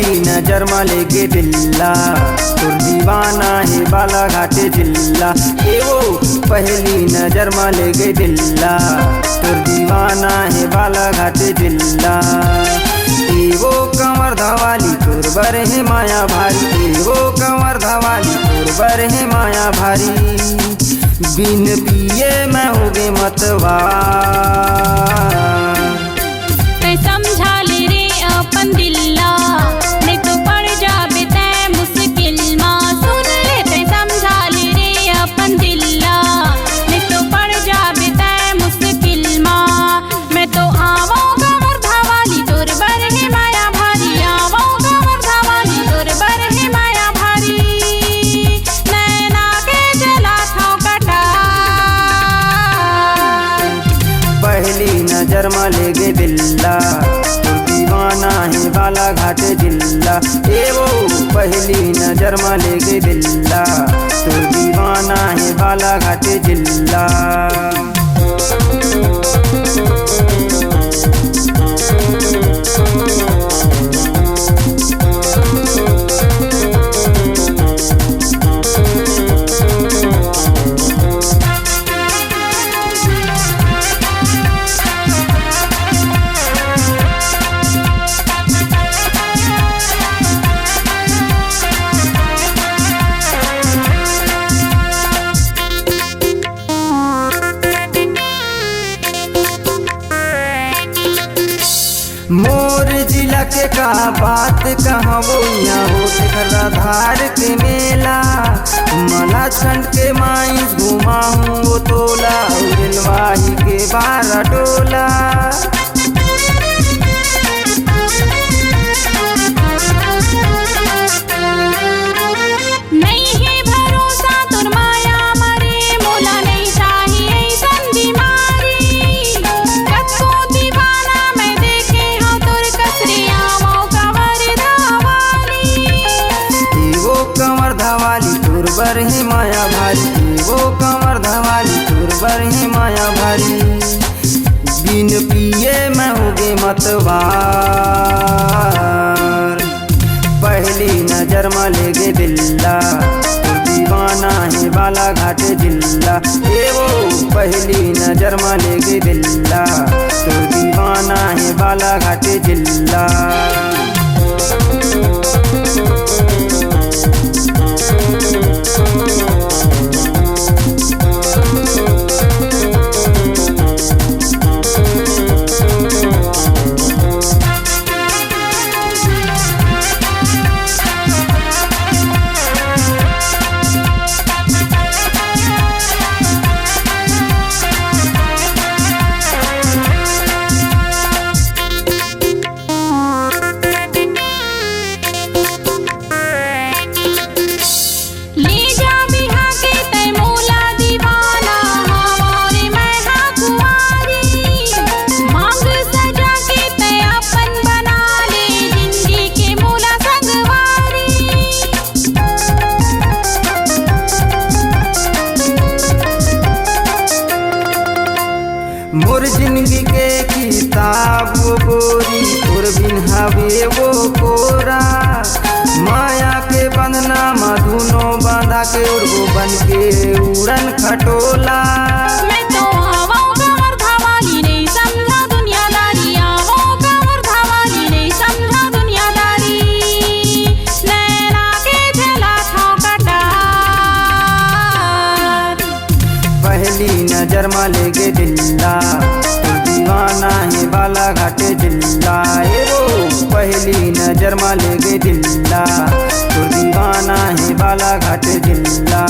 पहली नजर में लेके दिल्ला तुर दीवाना है बालाघाट जिला। ए वो पहली नजर में लेके दिल्ला तुर दीवाना है बालाघाट जिला। ए वो कंवर धवाली तुर बर है माया भारी। ए वो कंवर धवाली तुर बर है माया भारी। बिन पिए मैं हो गए मतवा समझा ले रे अपन दिल्ला नहीं तो पड़ जाबे तै मुश्किल माँ। सुन ले ते समझा ले रे अपन दिल्ला नहीं तो पड़ जाबे तै मुश्किल माँ। मैं तो आवो कंवर धवाली तोर बर है माया भारी। आवो कंवर धवाली तोर बर है माया भारी। नैना के जला था कटा पहली नजर में लेके दिल्ला तुर दीवाना है बालाघाट जिला। ए वो पहली नजर में लेके दिल्ला तुर दीवाना है बालाघाट जिला। मोर जिला के का बात कहाँ वो यहाँ हो देखा धार के मेला। मला छंड के माइस घुमा हूँ वो तोला रेलवाही के 12 टोला। नहीं है भरोसा तुर माया मरे मोला नहीं चाहिए ऐसन बीमारी। कत्को दीवाना मैं देखे हूँ तुर कसरिया वो कंवर धवाली। ए वो कंवर धवाली तुर बर है माया भारी। ए वो कंवर धवाली तुर बर है माया भारी। बिन पिए मैं हो गए मतवार पहली नजर में लेके दिल्ला तुर दीवाना है बालाघाट जिला। ए वो पहली नजर में लेके दिल्ला तुर दीवाना है बालाघाट जिला। मोर जिंदगी के किताब वो गोरी तुर बिन हवे वो कोरा। माया के बंधना मधुनो बांधा के उड़गो बन के उड़न खटोला। मैं तो आवो कंवर धवाली नहीं समझा दुनियादारी। आवो कंवर धवाली नहीं समझा दुनियादारी। नैना के जला था कटा पहली नजर में लेके दिल्ला तुर दीवाना है बालाघाट जिला। ए वो पहली नजर में लेके दिल्ला तुर दीवाना है बालाघाट जिला।